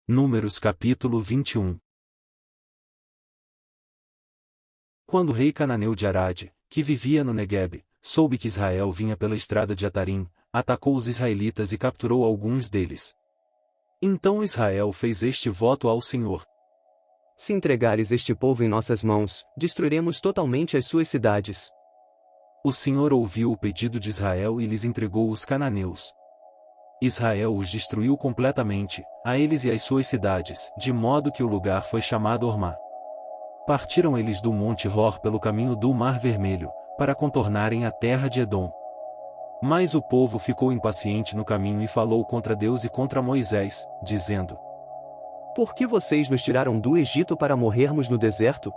Números capítulo 21. Quando o rei cananeu de Arade, que vivia no Neguebe, soube que Israel vinha pela estrada de Atarim, atacou os israelitas e capturou alguns deles. Então Israel fez este voto ao Senhor: Se entregares este povo em nossas mãos, destruiremos totalmente as suas cidades. O Senhor ouviu o pedido de Israel e lhes entregou os cananeus. Israel os destruiu completamente, a eles e às suas cidades, de modo que o lugar foi chamado Hormá. Partiram eles do monte Hor pelo caminho do Mar Vermelho, para contornarem a terra de Edom. Mas o povo ficou impaciente no caminho e falou contra Deus e contra Moisés, dizendo: Por que vocês nos tiraram do Egito para morrermos no deserto?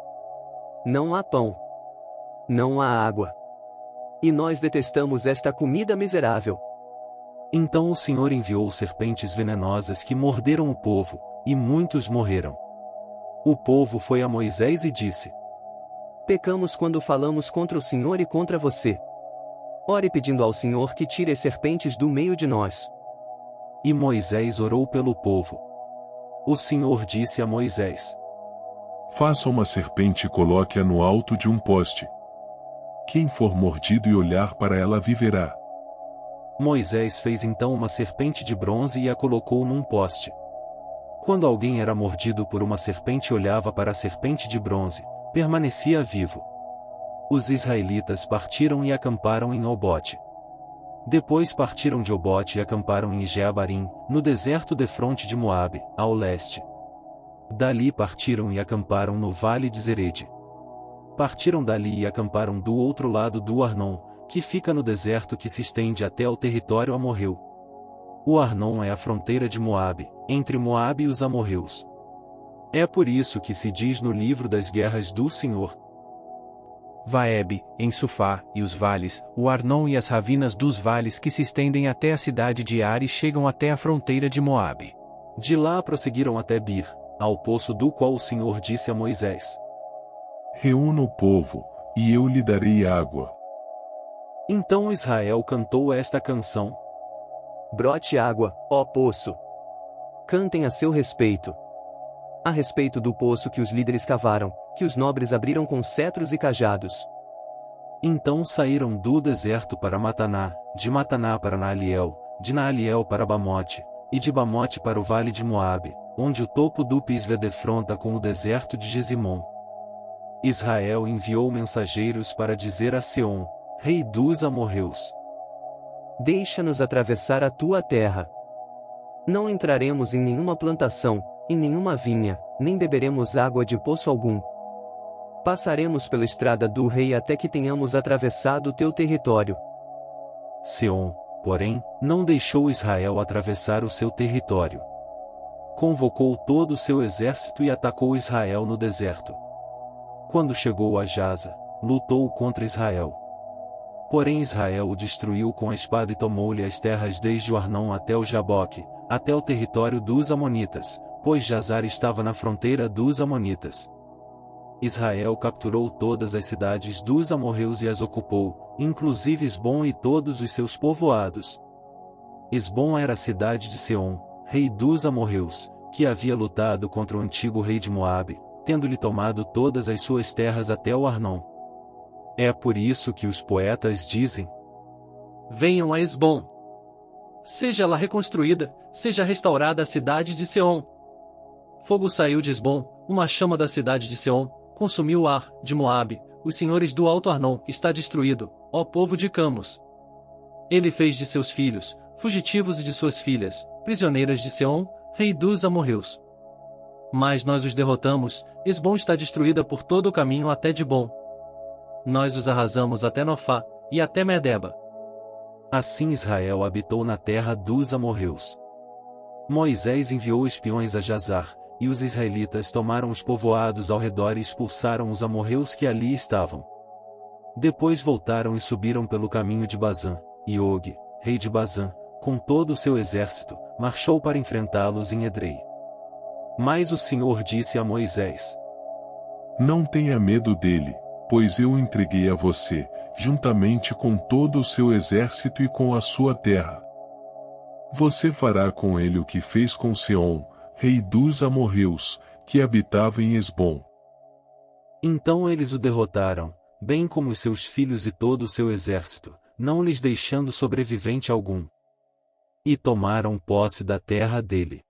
Não há pão. Não há água. E nós detestamos esta comida miserável. Então o Senhor enviou serpentes venenosas que morderam o povo, e muitos morreram. O povo foi a Moisés e disse: Pecamos quando falamos contra o Senhor e contra você. Ore pedindo ao Senhor que tire as serpentes do meio de nós. E Moisés orou pelo povo. O Senhor disse a Moisés: Faça uma serpente e coloque-a no alto de um poste. Quem for mordido e olhar para ela viverá. Moisés fez então uma serpente de bronze e a colocou num poste. Quando alguém era mordido por uma serpente e olhava para a serpente de bronze, permanecia vivo. Os israelitas partiram e acamparam em Obote. Depois partiram de Obote e acamparam em Jeabarim, no deserto defronte de Moabe, ao leste. Dali partiram e acamparam no vale de Zerede. Partiram dali e acamparam do outro lado do Arnon, que fica no deserto que se estende até ao território amorreu. O Arnon é a fronteira de Moabe, entre Moabe e os amorreus. É por isso que se diz no livro das guerras do Senhor: Vaebe, em Sufá, e os vales, o Arnon e as ravinas dos vales que se estendem até a cidade de Ar e chegam até a fronteira de Moabe. De lá prosseguiram até Bir, ao poço do qual o Senhor disse a Moisés: Reúna o povo, e eu lhe darei água. Então Israel cantou esta canção: Brote água, ó poço. Cantem a seu respeito. A respeito do poço que os líderes cavaram, que os nobres abriram com cetros e cajados. Então saíram do deserto para Mataná, de Mataná para Naaliel, de Naaliel para Bamote, e de Bamote para o vale de Moabe, onde o topo do Pisga defronta com o deserto de Gesimon. Israel enviou mensageiros para dizer a Seom, rei dos amorreus: Deixa-nos atravessar a tua terra. Não entraremos em nenhuma plantação, em nenhuma vinha, nem beberemos água de poço algum. Passaremos pela estrada do rei até que tenhamos atravessado o teu território. Seom, porém, não deixou Israel atravessar o seu território. Convocou todo o seu exército e atacou Israel no deserto. Quando chegou a Jaza, lutou contra Israel. Porém Israel o destruiu com a espada e tomou-lhe as terras desde o Arnon até o Jaboque, até o território dos Amonitas, pois Jazar estava na fronteira dos Amonitas. Israel capturou todas as cidades dos amorreus e as ocupou, inclusive Esbom e todos os seus povoados. Esbom era a cidade de Seom, rei dos amorreus, que havia lutado contra o antigo rei de Moabe, tendo-lhe tomado todas as suas terras até o Arnon. É por isso que os poetas dizem: Venham a Esbom. Seja lá reconstruída, seja restaurada a cidade de Seom. Fogo saiu de Esbom, uma chama da cidade de Seom, consumiu Ar, de Moabe, os senhores do Alto Arnon, está destruído, ó povo de Camos. Ele fez de seus filhos, fugitivos e de suas filhas, prisioneiras de Seom, rei dos amorreus. Mas nós os derrotamos, Esbom está destruída por todo o caminho até Dibom. Nós os arrasamos até Nofá, e até Medeba. Assim Israel habitou na terra dos amorreus. Moisés enviou espiões a Jazar, e os israelitas tomaram os povoados ao redor e expulsaram os amorreus que ali estavam. Depois voltaram e subiram pelo caminho de Bazã, e Og, rei de Bazã, com todo o seu exército, marchou para enfrentá-los em Edrei. Mas o Senhor disse a Moisés: Não tenha medo dele, pois eu o entreguei a você, juntamente com todo o seu exército e com a sua terra. Você fará com ele o que fez com Seom, rei dos amorreus, que habitava em Hesbom. Então eles o derrotaram, bem como os seus filhos e todo o seu exército, não lhes deixando sobrevivente algum. E tomaram posse da terra dele.